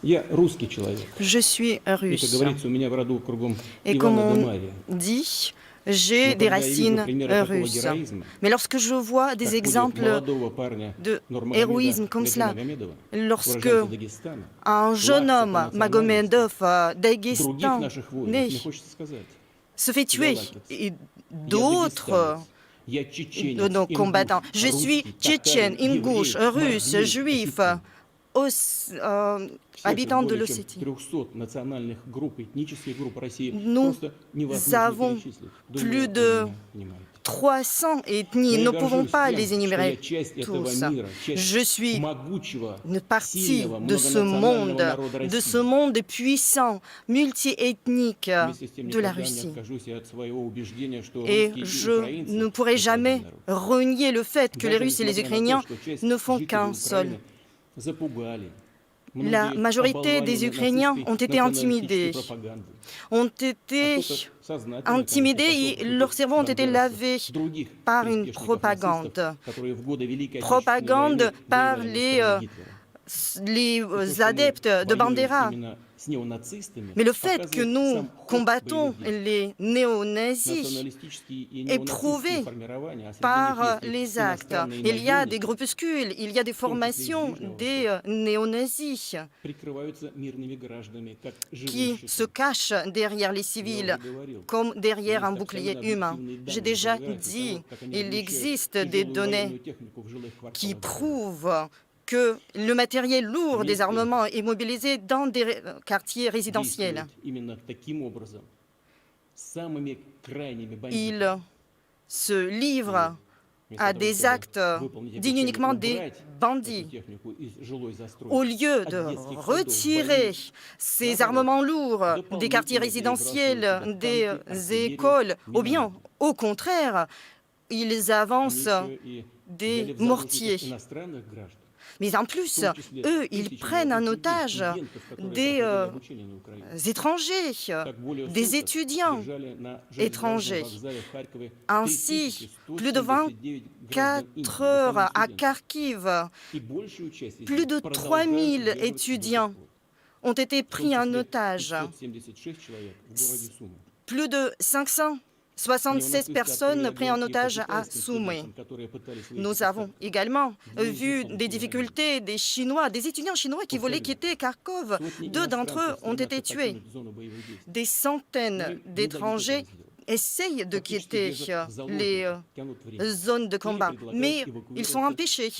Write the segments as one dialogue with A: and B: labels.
A: Я русский человек.
B: Je suis
A: И, как
B: russe.
A: говорится, у меня в роду кругом
B: Et comme
A: Ивана да
B: on
A: Марья.
B: dit, j'ai
A: Но
B: des
A: когда я вижу
B: racines
A: примеры такого
B: russes.
A: героизма,
B: Mais lorsque je vois des
A: как подвиг
B: exemples
A: молодого парня
B: de
A: Нурмагомеда
B: héroïsme comme cela,
A: Гаджимагомедова,
B: lorsque
A: уроженца Дагестана,
B: un jeune
A: плаксы по
B: homme,
A: национальности,
B: Magomedov
A: других
B: d'Aguestan,
A: наших воинов,
B: né,
A: мне хочется сказать,
B: se fait tuer,
A: галактикс,
B: et
A: я
B: d'autres
A: дагестанец, я
B: de
A: чеченец,
B: nos combattants.
A: ингуш,
B: Je suis
A: русский,
B: tchétchène,
A: татарин,
B: ingouche,
A: еврей,
B: russe,
A: мордвин,
B: juif,
A: осетин. Всех их
B: habitant de
A: более чем
B: l'Ossétie.
A: 300 национальных групп, этнических групп России
B: Nous
A: просто невозможно
B: avons
A: перечислить.
B: plus
A: Думаю, вы
B: de
A: меня понимаете.
B: 300 ethnies.
A: Но
B: Nous
A: я
B: ne pouvons
A: горжусь
B: pas
A: тем,
B: les
A: что я
B: énumérer
A: часть этого
B: tous.
A: мира,
B: Je
A: часть
B: suis
A: могучего,
B: une partie
A: сильного,
B: de ce
A: многонационального народа
B: de ce
A: России.
B: monde puissant, multiethnique
A: Вместе с тем
B: de la
A: никогда не
B: Russie.
A: откажусь и от своего убеждения, что
B: Et
A: русские и
B: je ne
A: украинцы –
B: pourrai
A: это один
B: jamais
A: народ.
B: renier le fait que les
A: Даже
B: Russes et les
A: несмотря на то,
B: Ukrainiens
A: что часть
B: ne font
A: жителей
B: qu'un seul.
A: Украины запугали,
B: La
A: многие
B: majorité des
A: оболванены
B: Ukrainiens
A: нацистской
B: ont été
A: националистической
B: intimidés,
A: пропагандой,
B: ont
A: а
B: été
A: кто-то сознательно, конечно,
B: intimidés
A: пошел
B: et
A: по
B: leurs
A: пути
B: cerveaux ont été
A: бандеровцев,
B: lavés
A: других
B: par une
A: приспешников нацистов,
B: propagande.
A: которые в годы Великой Отечественной
B: Propagande
A: войны
B: par
A: воевали на стороне Гитлера. И то,
B: les
A: что мы
B: adeptes de
A: воюем
B: Bandera.
A: именно с неонацистами,
B: Mais le fait que
A: показывает
B: nous
A: сам ход
B: combattons
A: боевых действий.
B: les néo-nazis
A: Националистические и
B: est
A: неонацистские
B: prouvé
A: формирования, а среди них
B: par
A: есть и
B: les actes.
A: иностранные
B: Il y a des
A: наемники,
B: groupuscules, il y a des
A: в том числе из
B: formations
A: Ближнего
B: des
A: Востока,
B: néo-nazis
A: прикрываются мирными гражданами, как живым
B: qui se
A: щитом.
B: cachent derrière les
A: Я
B: civils
A: уже говорил,
B: comme derrière un
A: есть
B: bouclier
A: абсолютно
B: humain.
A: объективные
B: J'ai
A: данные,
B: déjà
A: опровергаются
B: dit,
A: того, как они
B: il
A: размещают
B: existe des
A: тяжелую
B: données
A: военную технику в жилых
B: qui
A: кварталах городов.
B: prouvent que le matériel lourd des
A: Вместе
B: armements est mobilisé dans des quartiers résidentiels.
A: действовать именно таким образом, самыми крайними
B: Ils
A: бандитами.
B: se livrent
A: Вместо
B: à
A: того,
B: des
A: чтобы
B: actes
A: выполнить
B: dignes
A: обещание
B: uniquement des
A: убрать эту
B: bandits.
A: технику из жилой застройки,
B: Au lieu
A: от
B: de
A: детских садов,
B: retirer
A: больниц,
B: ces
A: наоборот,
B: armements lourds des quartiers
A: дополнительно перебрасывают туда
B: résidentiels,
A: танки,
B: des
A: артиллерию,
B: écoles, ou bien,
A: минометы.
B: au contraire, ils
A: Они
B: avancent
A: еще и
B: des
A: взяли в
B: mortiers.
A: заложников иностранных граждан,
B: Mais en
A: в
B: plus,
A: том числе
B: eux, ils
A: тысячи
B: prennent en
A: молодых людей,
B: otage
A: студентов, которые
B: des
A: проходили обучение на Украине.
B: étrangers,
A: Так, более
B: des
A: суток
B: étudiants
A: держали на железнодорожном
B: étrangers.
A: вокзале в Харькове
B: Ainsi, plus de
A: 3179 граждан Индии,
B: 24
A: в
B: heures
A: основном
B: à
A: студентов.
B: Kharkiv,
A: И большую часть из
B: plus
A: них
B: de
A: продолжают
B: 3000
A: удерживать до
B: étudiants
A: сих пор.
B: ont été
A: В том
B: pris en
A: числе
B: otage.
A: 576 человек в городе Сумы.
B: Plus de 576 personnes prises en otage à Soumy. Nous avons également vu des difficultés des Chinois, des étudiants chinois qui voulaient quitter Kharkov. 2 d'entre eux ont été tués. Des centaines d'étrangers essayent de quitter les zones de combat, mais ils sont empêchés.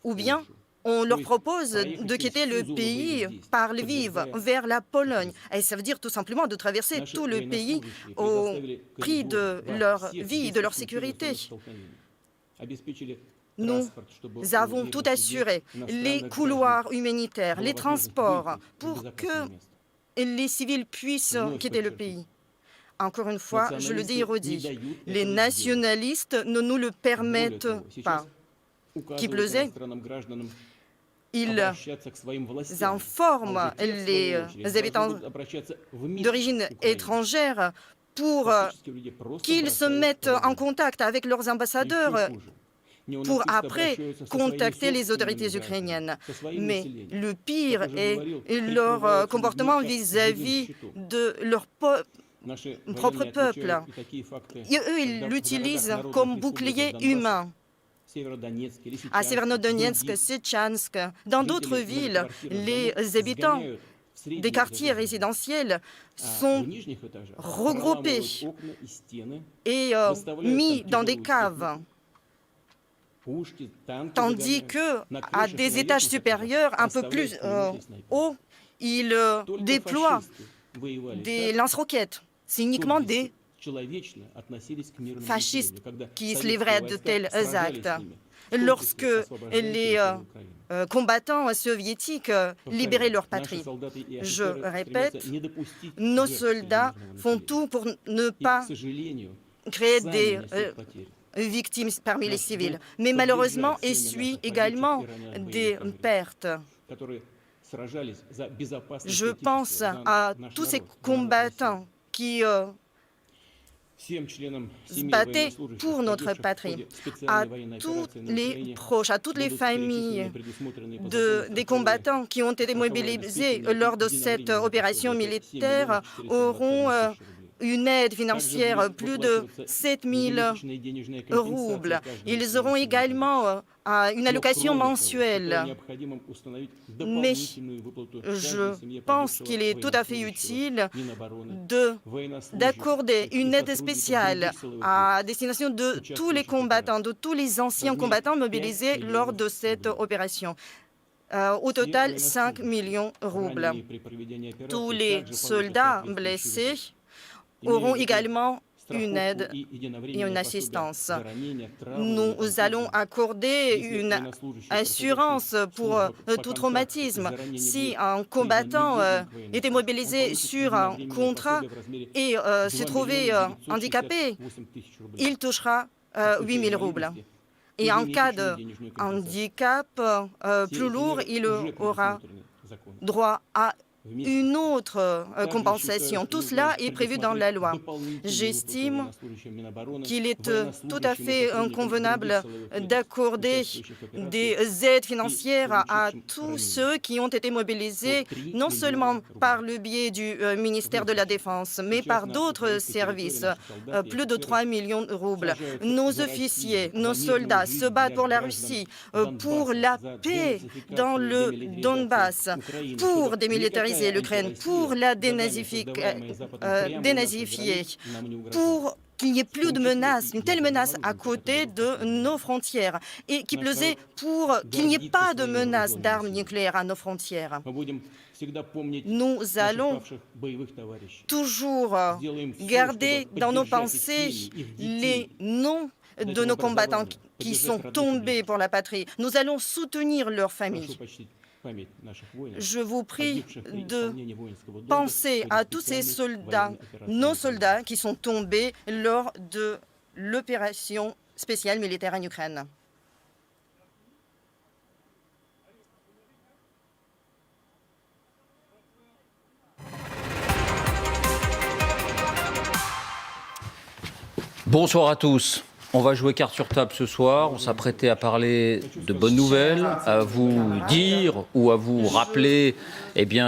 B: Ou bien, on leur propose de quitter le pays par Lviv vers la Pologne. Et ça veut dire tout simplement de traverser tout le pays au prix de leur vie, de leur sécurité. Nous avons tout assuré, les couloirs humanitaires, les transports, pour que les civils puissent quitter le pays. Encore une fois, je le dis et redis, les nationalistes ne nous le permettent pas. Qui plus est, ils informent les habitants d'origine étrangère pour qu'ils se mettent en contact avec leurs ambassadeurs pour après contacter les autorités ukrainiennes. Mais le pire est leur comportement vis-à-vis de leur propre peuple. Et eux, ils l'utilisent comme bouclier humain. À Severodonetsk, Sytchansk, dans d'autres villes, les habitants des quartiers résidentiels sont regroupés et mis dans des caves, tandis qu'à des étages supérieurs, un peu plus haut, ils déploient des lance-roquettes. C'est uniquement des fascistes qui se livraient à de tels actes. Lorsque les combattants soviétiques libéraient leur patrie. Je répète, nos soldats font tout pour ne pas créer des victimes parmi les civils, mais malheureusement essuient également des pertes. Je pense à tous ces combattants qui se battaient pour notre patrie. À tous les proches, à toutes les familles des combattants qui ont été mobilisés lors de cette opération militaire auront une aide financière, plus de 7 000 roubles. Ils auront également une allocation mensuelle. Mais je pense qu'il est tout à fait utile d'accorder une aide spéciale à destination de tous les combattants, de tous les anciens combattants mobilisés lors de cette opération. Au total, 5 millions de roubles. Tous les soldats blessés auront également une aide et une assistance. Nous allons accorder une assurance pour tout traumatisme. Si un combattant était mobilisé sur un contrat et se trouvait handicapé, il touchera 8 000 roubles. Et en cas de handicap plus lourd, il aura droit à une autre compensation. Tout cela est prévu dans la loi. J'estime qu'il est tout à fait convenable d'accorder des aides financières à tous ceux qui ont été mobilisés, non seulement par le biais du ministère de la Défense, mais par d'autres services. Plus de 3 millions de roubles. Nos officiers, nos soldats se battent pour la Russie, pour la paix dans le Donbass, pour démilitariser l'Ukraine, pour la dénazifier, pour qu'il n'y ait plus de menaces, une telle menace à côté de nos frontières, et qui plus est, pour qu'il n'y ait pas de menace d'armes nucléaires à nos frontières. Nous allons toujours garder dans nos pensées les noms de nos combattants qui sont tombés pour la patrie. Nous allons soutenir leurs familles. Je vous prie de penser à tous ces soldats, nos soldats qui sont tombés lors de l'opération spéciale militaire en Ukraine.
C: Bonsoir à tous. On va jouer carte sur table ce soir. On s'apprêtait à parler de bonnes nouvelles, à vous dire ou à vous rappeler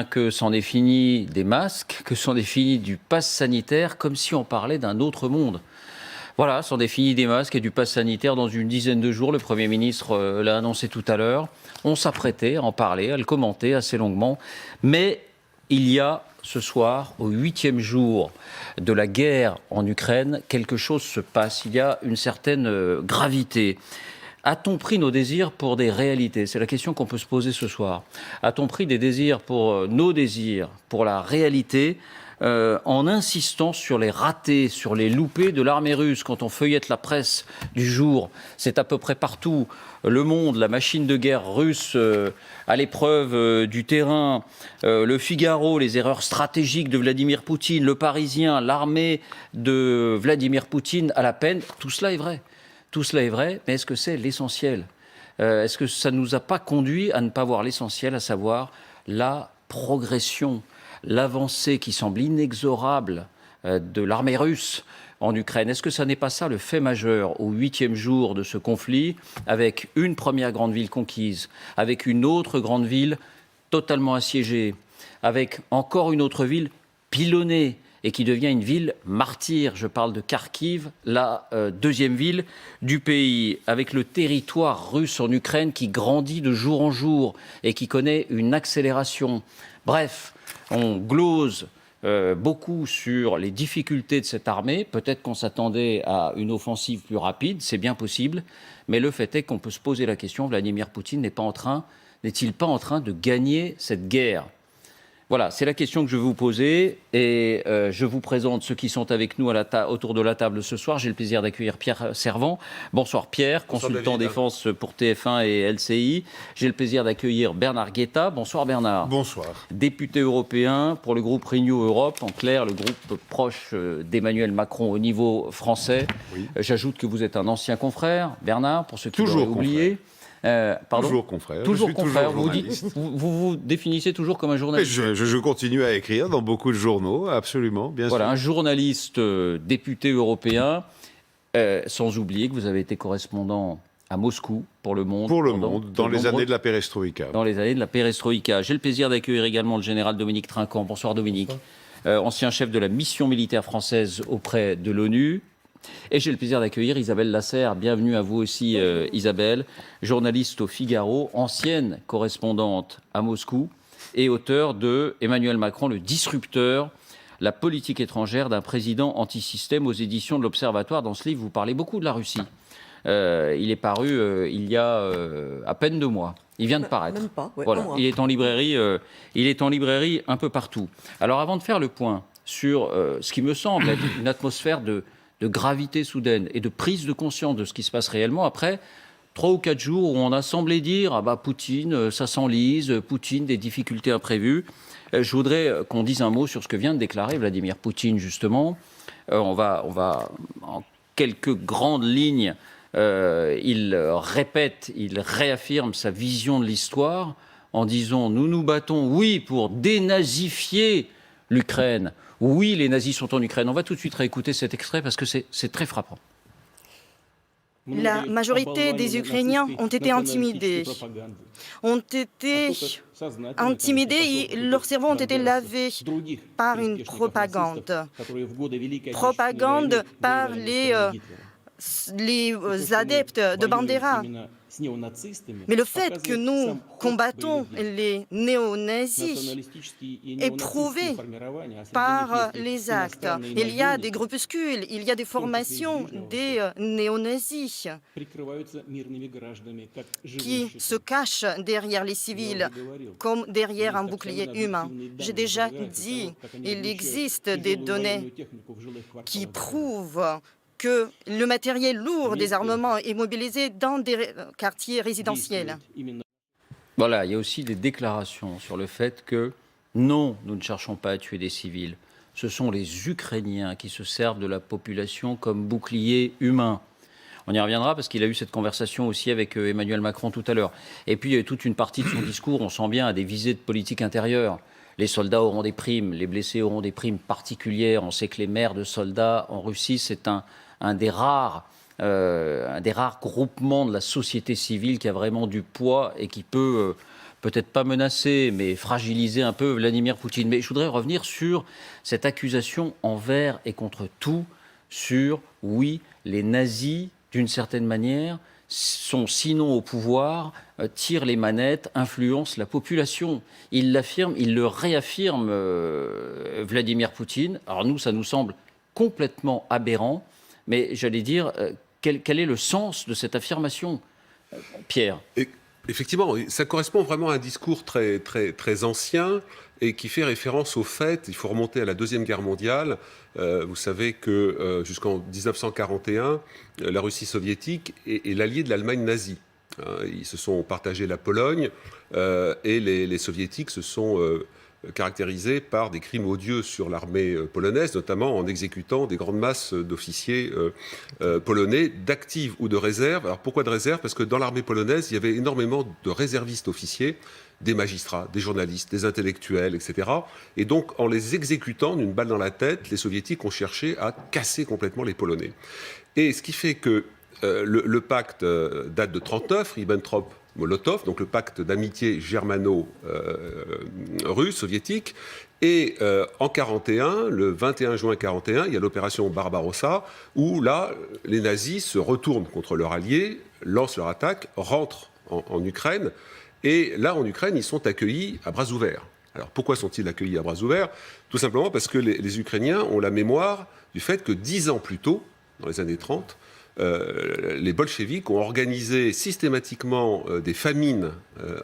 C: que c'en est fini des masques, que c'en est fini du pass sanitaire, comme si on parlait d'un autre monde. Voilà, c'en est fini des masques et du pass sanitaire dans une dizaine de jours. Le Premier ministre l'a annoncé tout à l'heure. On s'apprêtait à en parler, à le commenter assez longuement. Mais il y a ce soir, au 8e jour de la guerre en Ukraine, quelque chose se passe. Il y a une certaine gravité. A-t-on pris nos désirs pour des réalités? C'est la question qu'on peut se poser ce soir. A-t-on pris des désirs pour nos désirs, pour la réalité, en insistant sur les ratés, sur les loupés de l'armée russe? Quand on feuillette la presse du jour, c'est à peu près partout. Le Monde, la machine de guerre russe à l'épreuve du terrain, le Figaro, les erreurs stratégiques de Vladimir Poutine, le Parisien, l'armée de Vladimir Poutine à la peine. Tout cela est vrai. Tout cela est vrai, mais est-ce que c'est l'essentiel? Est-ce que ça ne nous a pas conduit à ne pas voir l'essentiel, à savoir la progression, l'avancée qui semble inexorable de l'armée russe en Ukraine? Est-ce que ça n'est pas ça le fait majeur au 8e jour de ce conflit, avec une première grande ville conquise, avec une autre grande ville totalement assiégée, avec encore une autre ville pilonnée et qui devient une ville martyre? Je parle de Kharkiv, la deuxième ville du pays, avec le territoire russe en Ukraine qui grandit de jour en jour et qui connaît une accélération. Bref, on glose beaucoup sur les difficultés de cette armée. Peut-être qu'on s'attendait à une offensive plus rapide, c'est bien possible, mais le fait est qu'on peut se poser la question, Vladimir Poutine n'est-il pas en train de gagner cette guerre? Voilà, c'est la question que je vais vous poser et je vous présente ceux qui sont avec nous autour de la table ce soir. J'ai le plaisir d'accueillir Pierre Servant. Bonsoir Pierre, consultant défense pour TF1 et LCI. J'ai le plaisir d'accueillir Bernard Guetta. Bonsoir Bernard.
D: Bonsoir.
C: Député européen pour le groupe Renew Europe, en clair le groupe proche d'Emmanuel Macron au niveau français. Oui. J'ajoute que vous êtes un ancien confrère, Bernard, pour ceux qui l'auraient oublié. Pardon ?
D: Toujours confrère.
C: Toujours
D: je suis
C: confrère.
D: toujours journaliste.
C: Vous définissez toujours comme un
D: Mais
C: journaliste.
D: je continue à écrire dans beaucoup de journaux, absolument, bien
C: Voilà,
D: sûr.
C: un journaliste député européen, sans oublier que vous avez été correspondant à Moscou pour Le Monde.
D: Pour Le
C: pendant
D: Monde, dans les années de la perestroïka.
C: Dans les années de la perestroïka. J'ai le plaisir d'accueillir également le général Dominique Trinquant. Bonsoir Dominique. Ancien chef de la mission militaire française auprès de l'ONU. Et j'ai le plaisir d'accueillir Isabelle Lasserre. Bienvenue à vous aussi, Isabelle. Journaliste au Figaro, ancienne correspondante à Moscou et auteur de Emmanuel Macron, le disrupteur, la politique étrangère d'un président anti-système aux éditions de l'Observatoire. Dans ce livre, vous parlez beaucoup de la Russie. Il est paru il y a à peine 2 mois. Il vient de paraître.
E: Même pas, ouais,
C: voilà.
E: un mois.
C: Il est en librairie un peu partout. Alors avant de faire le point sur ce qui me semble être une atmosphère de gravité soudaine et de prise de conscience de ce qui se passe réellement, après 3 ou 4 jours où on a semblé dire « Ah bah Poutine, ça s'enlise, Poutine, des difficultés imprévues », je voudrais qu'on dise un mot sur ce que vient de déclarer Vladimir Poutine, justement. On va en quelques grandes lignes, il répète, il réaffirme sa vision de l'histoire en disant « Nous nous battons, oui, pour dénazifier l'Ukraine. Oui, les nazis sont en Ukraine. » On va tout de suite réécouter cet extrait parce que c'est très frappant.
B: La majorité des Ukrainiens ont été intimidés. Et leurs cerveaux ont été lavés par une propagande. Propagande par les adeptes de Bandera. Mais le fait que nous combattons les néo-nazis est prouvé par les actes. Il y a des groupuscules, il y a des formations des néo-nazis qui se cachent derrière les civils comme derrière un bouclier humain. J'ai déjà dit, il existe des données qui prouvent que le matériel lourd des armements est mobilisé dans des quartiers résidentiels.
C: Voilà, il y a aussi des déclarations sur le fait que non, nous ne cherchons pas à tuer des civils. Ce sont les Ukrainiens qui se servent de la population comme bouclier humain. On y reviendra parce qu'il a eu cette conversation aussi avec Emmanuel Macron tout à l'heure. Et puis, il y a toute une partie de son discours, on sent bien, à des visées de politique intérieure. Les soldats auront des primes, les blessés auront des primes particulières. On sait que les mères de soldats en Russie, c'est un des rares groupements de la société civile qui a vraiment du poids et qui peut, peut-être pas menacer, mais fragiliser un peu Vladimir Poutine. Mais je voudrais revenir sur cette accusation envers et contre tout, sur, oui, les nazis, d'une certaine manière, sont sinon au pouvoir, tirent les manettes, influencent la population. Il l'affirme, il le réaffirme, Vladimir Poutine. Alors nous, ça nous semble complètement aberrant. Mais j'allais dire, quel est le sens de cette affirmation, Pierre ?
F: Effectivement, ça correspond vraiment à un discours très, très, très ancien et qui fait référence au fait, il faut remonter à la Deuxième Guerre mondiale. Vous savez que jusqu'en 1941, la Russie soviétique est l'allié de l'Allemagne nazie. Ils se sont partagés la Pologne et les soviétiques se sont caractérisés par des crimes odieux sur l'armée polonaise, notamment en exécutant des grandes masses d'officiers polonais, d'actifs ou de réserve. Alors pourquoi de réserve ? Parce que dans l'armée polonaise, il y avait énormément de réservistes officiers, des magistrats, des journalistes, des intellectuels, etc. Et donc, en les exécutant d'une balle dans la tête, les soviétiques ont cherché à casser complètement les Polonais. Et ce qui fait que le pacte date de 1939, Ribbentrop-Molotov, donc le pacte d'amitié germano-russe, soviétique. Et en 1941, le 21 juin 1941, il y a l'opération Barbarossa, où là, les nazis se retournent contre leurs alliés, lancent leur attaque, rentrent en Ukraine. Et là, en Ukraine, ils sont accueillis à bras ouverts. Alors pourquoi sont-ils accueillis à bras ouverts ? Tout simplement parce que les Ukrainiens ont la mémoire du fait que 10 ans plus tôt, dans les années 30, les bolcheviks ont organisé systématiquement des famines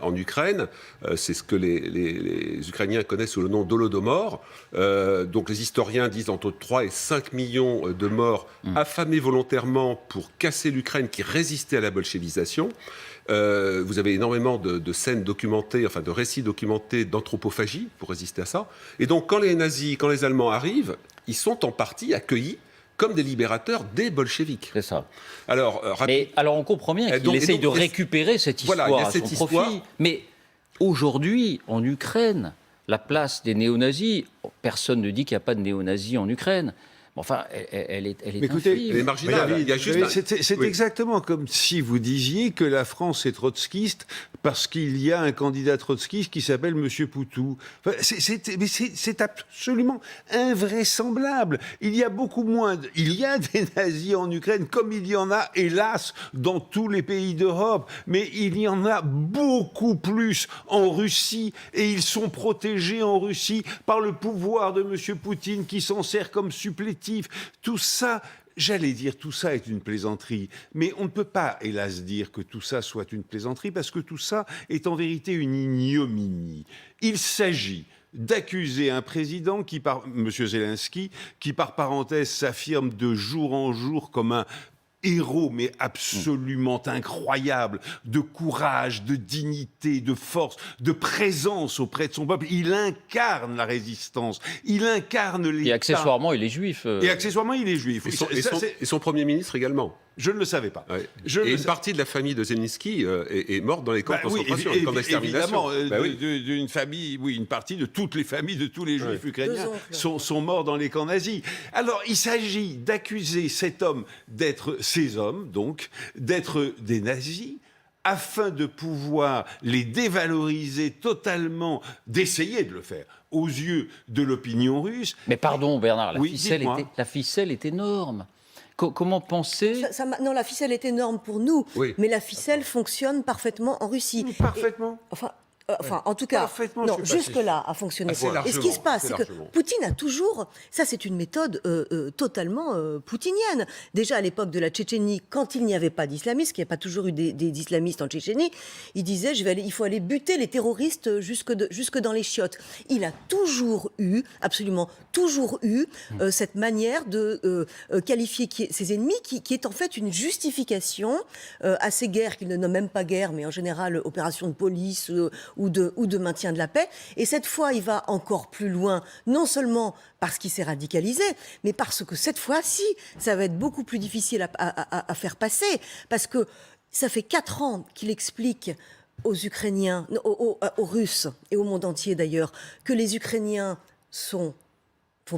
F: en Ukraine. C'est ce que les Ukrainiens connaissent sous le nom d'Holodomor. Donc les historiens disent entre 3 et 5 millions de morts affamés volontairement pour casser l'Ukraine qui résistait à la bolchevisation. Vous avez énormément de scènes documentées, enfin de récits documentés d'anthropophagie pour résister à ça. Et donc quand les nazis, quand les Allemands arrivent, ils sont en partie accueillis comme des libérateurs des bolcheviks.
C: C'est ça.
F: Alors,
C: Mais alors on comprend bien
F: Et
C: qu'il
F: donc-
C: essaye
F: et
C: de
F: donc,
C: récupérer cette histoire
F: voilà, il y a
C: à
F: cette
C: son
F: histoire.
C: profit. Mais aujourd'hui, en Ukraine, la place des néo-nazis, personne ne dit qu'il n'y a pas de néo-nazis en Ukraine. Enfin, elle est
D: Mais écoutez,
C: infime.
F: elle est marginale.
D: David,
F: Il y a juste un-
D: c'est
F: Oui.
D: exactement comme si vous disiez que la France est trotskiste parce qu'il y a un candidat trotskiste qui s'appelle Monsieur Poutou. Enfin, c'est absolument invraisemblable. Il y a beaucoup moins. Il y a des nazis en Ukraine, comme il y en a, hélas, dans tous les pays d'Europe. Mais il y en a beaucoup plus en Russie, et ils sont protégés en Russie par le pouvoir de Monsieur Poutine qui s'en sert comme supplétif. Tout ça, j'allais dire, tout ça est une plaisanterie. Mais on ne peut pas, hélas, dire que tout ça soit une plaisanterie, parce que tout ça est en vérité une ignominie. Il s'agit d'accuser un président qui, M. Zelensky, qui par parenthèse s'affirme de jour en jour comme un héros, mais absolument incroyable, de courage, de dignité, de force, de présence auprès de son peuple. Il incarne la résistance, il incarne l'État.
C: Et accessoirement, il est juif.
D: Et accessoirement, il est juif.
F: Et son Premier ministre également.
D: Je ne le savais pas.
F: Ouais.
D: Je
F: Et
D: le
F: une
D: sais-
F: partie de la famille de Zelensky est morte dans les camps de concentration, les camps
D: évidemment,
F: d'extermination.
D: d'une famille, oui, une partie de toutes les familles de tous les juifs ukrainiens
B: Deux oncles.
D: sont morts dans les camps nazis. Alors, il s'agit d'accuser cet homme ces hommes, donc, d'être des nazis, afin de pouvoir les dévaloriser totalement, d'essayer de le faire aux yeux de l'opinion russe.
C: Mais pardon, Bernard,
D: Oui,
C: la ficelle est énorme. Comment penser
E: Non, la ficelle est énorme pour nous,
F: Oui.
E: mais la ficelle fonctionne parfaitement en Russie.
D: Parfaitement.
E: Enfin, en tout cas,
D: Parfaitement,
E: non,
D: je suis
E: jusque-là a fonctionné.
F: Assez
E: Et ce
F: largement,
E: qui se passe,
F: assez
E: c'est que
F: largement.
E: Poutine a toujours, ça c'est une méthode totalement poutinienne. Déjà à l'époque de la Tchétchénie, quand il n'y avait pas d'islamistes, qu'il n'y a pas toujours eu des islamistes en Tchétchénie, il disait il faut aller buter les terroristes jusque dans les chiottes. Il a toujours eu, absolument toujours eu, cette manière de qualifier ses ennemis qui est en fait une justification à ces guerres qu'il ne nomme même pas guerre, mais en général opération de police ou de maintien de la paix. Et cette fois, il va encore plus loin, non seulement parce qu'il s'est radicalisé, mais parce que cette fois-ci, ça va être beaucoup plus difficile à faire passer, parce que ça fait 4 ans qu'il explique aux Ukrainiens, aux Russes et au monde entier d'ailleurs, que les Ukrainiens font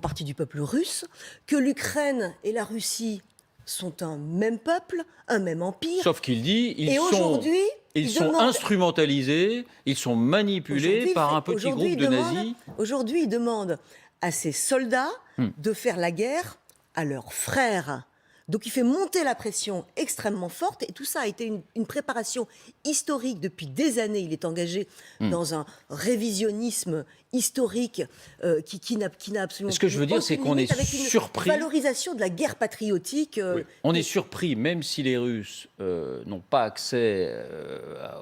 E: partie du peuple russe, que l'Ukraine et la Russie sont un même peuple, un même empire.
C: Sauf qu'il dit,
E: Et aujourd'hui,
C: ils sont
E: demande-
C: instrumentalisés, ils sont manipulés
E: Aujourd'hui,
C: par un petit
E: aujourd'hui,
C: groupe de
E: il demande-
C: nazis.
E: Aujourd'hui, il demande à ses soldats de faire la guerre à leurs frères. Donc il fait monter la pression extrêmement forte, et tout ça a été une préparation historique depuis des années. Il est engagé dans un révisionnisme historique qui n'a absolument
C: Ce que je veux dire,
E: aucune
C: c'est qu'on
E: limite,
C: est
E: avec une
C: surpris.
E: valorisation de la guerre patriotique.
C: On est surpris, même si les Russes n'ont pas accès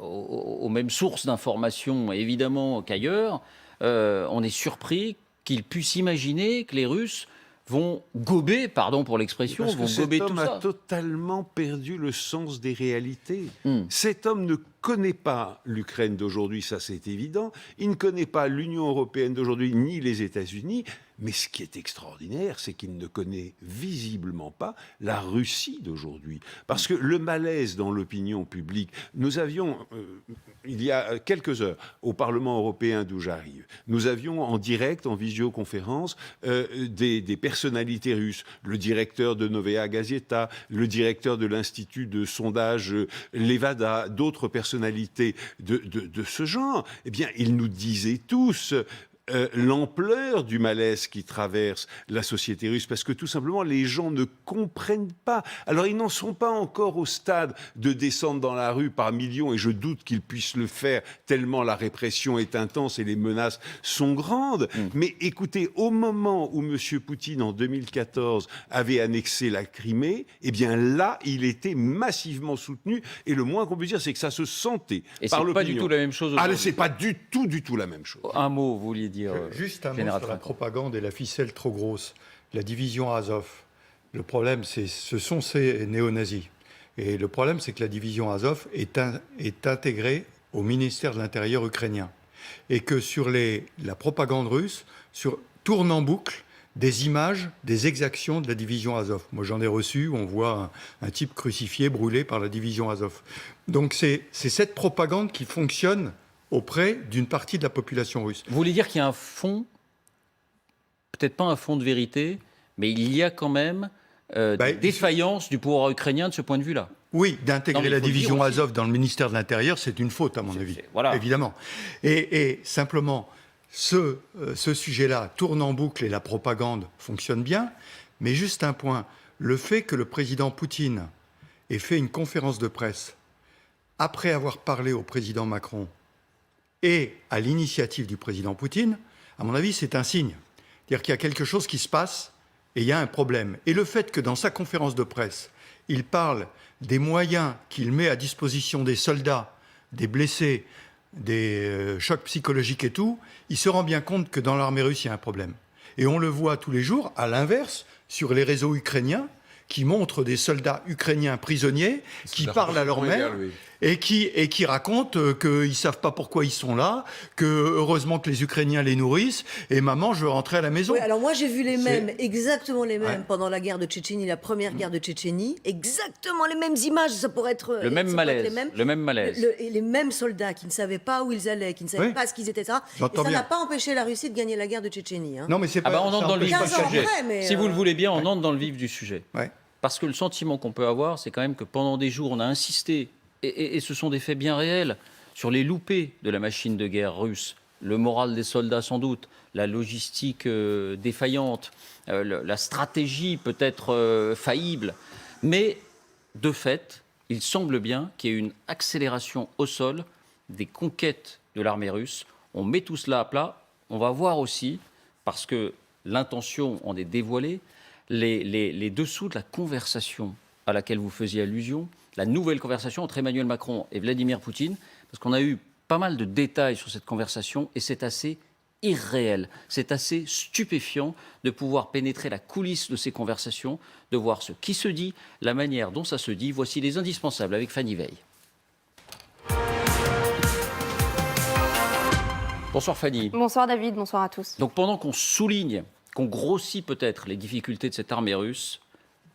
C: aux mêmes sources d'informations, évidemment, qu'ailleurs, on est surpris qu'ils puissent imaginer que les Russes vont gober, pardon pour l'expression,
D: Parce
C: vont
D: que
C: gober
D: cet
C: tout
D: homme a
C: ça.
D: totalement perdu le sens des réalités.
C: Hmm.
D: Cet homme ne connaît pas l'Ukraine d'aujourd'hui, ça c'est évident. Il ne connaît pas l'Union européenne d'aujourd'hui, ni les États-Unis. Mais ce qui est extraordinaire, c'est qu'il ne connaît visiblement pas la Russie d'aujourd'hui. Parce que le malaise dans l'opinion publique, nous avions, il y a quelques heures, au Parlement européen d'où j'arrive, nous avions en direct, en visioconférence, des personnalités russes. Le directeur de Novaya Gazeta, le directeur de l'Institut de sondage Levada, d'autres personnalités de ce genre. Eh bien, ils nous disaient tous... l'ampleur du malaise qui traverse la société russe, parce que tout simplement les gens ne comprennent pas. Alors ils n'en sont pas encore au stade de descendre dans la rue par millions, et je doute qu'ils puissent le faire tellement la répression est intense et les menaces sont grandes. Mais écoutez, au moment où M. Poutine en 2014 avait annexé la Crimée, eh bien là il était massivement soutenu, et le moins qu'on peut dire c'est que ça se sentait
C: Et
D: par
C: c'est
D: l'opinion.
C: pas du tout la même chose
D: Ah,
C: aujourd'hui.
D: c'est pas du tout la même chose.
C: Un mot, vous vouliez dire
G: Juste un mot
C: Général
G: sur la
C: Trinquant.
G: propagande et la ficelle trop grosse. La division Azov. Le problème, ce sont ces néo-nazis. Et le problème, c'est que la division Azov est intégrée au ministère de l'Intérieur ukrainien. Et que sur la propagande russe, tourne en boucle des images des exactions de la division Azov. Moi, j'en ai reçu, on voit un type crucifié, brûlé par la division Azov. Donc, c'est cette propagande qui fonctionne auprès d'une partie de la population russe.
C: Vous voulez dire qu'il y a un fond, peut-être pas un fond de vérité, mais il y a quand même des défaillances du pouvoir ukrainien de ce point de vue-là.
G: Oui,
C: Non,
G: d'intégrer
C: mais
G: la
C: il faut le
G: division
C: dire aussi.
G: Azov dans le ministère de l'Intérieur, c'est une faute, à mon avis.
C: Voilà.
G: Évidemment. Et simplement, ce sujet-là tourne en boucle et la propagande fonctionne bien. Mais juste un point, le fait que le président Poutine ait fait une conférence de presse après avoir parlé au président Macron et à l'initiative du président Poutine, à mon avis, c'est un signe. C'est-à-dire qu'il y a quelque chose qui se passe et il y a un problème. Et le fait que dans sa conférence de presse, il parle des moyens qu'il met à disposition des soldats, des blessés, des chocs psychologiques et tout, il se rend bien compte que dans l'armée russe, il y a un problème. Et on le voit tous les jours, à l'inverse, sur les réseaux ukrainiens, qui montrent des soldats ukrainiens prisonniers, qui parlent à leur mère et qui racontent qu'ils ne savent pas pourquoi ils sont là, que heureusement que les Ukrainiens les nourrissent, et maman, je veux rentrer à la maison.
E: Oui, alors moi j'ai vu les mêmes,
G: C'est-
E: exactement les mêmes,
G: Ouais.
E: pendant la guerre de Tchétchénie, la première guerre de Tchétchénie, exactement les mêmes images, ça pourrait être
C: Le même
E: ça pourrait être
C: malaise.
E: les mêmes.
C: Le même malaise.
E: Et les mêmes soldats qui ne savaient pas où ils allaient, qui ne savaient
G: Oui.
E: pas ce qu'ils étaient, ça. Et
G: J'entends
E: ça
G: bien.
E: n'a pas empêché la Russie de gagner la guerre de Tchétchénie. Hein.
G: Non, mais c'est
C: Ah
G: pas.
C: bah on
G: ça
C: entre dans le
G: empêche
C: vif
G: pas
C: du
E: 15 ans
C: sujet.
E: après, mais,
C: Si vous le voulez bien, on entre dans le vif du sujet.
G: Ouais.
C: Parce que le sentiment qu'on peut avoir, c'est quand même que pendant des jours, on a insisté, et ce sont des faits bien réels, sur les loupés de la machine de guerre russe. Le moral des soldats, sans doute, la logistique défaillante, la stratégie peut-être faillible. Mais, de fait, il semble bien qu'il y ait une accélération au sol des conquêtes de l'armée russe. On met tout cela à plat. On va voir aussi, parce que l'intention en est dévoilée, les dessous de la conversation à laquelle vous faisiez allusion, la nouvelle conversation entre Emmanuel Macron et Vladimir Poutine, parce qu'on a eu pas mal de détails sur cette conversation et c'est assez irréel, c'est assez stupéfiant de pouvoir pénétrer la coulisse de ces conversations, de voir ce qui se dit, la manière dont ça se dit. Voici les indispensables avec Fanny Veil. Bonsoir Fanny.
H: Bonsoir David, bonsoir à tous.
C: Donc pendant qu'on souligne, qu'on grossit peut-être les difficultés de cette armée russe,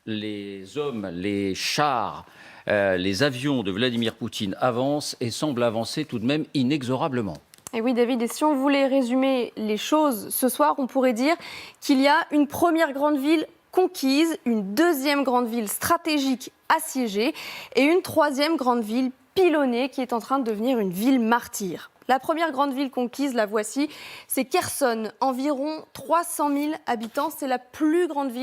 C: les hommes, les chars, les avions de Vladimir Poutine avancent et semblent avancer tout de même inexorablement.
H: Et oui David, et si on voulait résumer les choses ce soir, on pourrait dire qu'il y a une première grande ville conquise, une deuxième grande ville stratégique assiégée et une troisième grande ville pilonnée qui est en train de devenir une ville martyre. La première grande ville conquise, la voici, c'est Kherson, environ 300 000 habitants, c'est la plus grande ville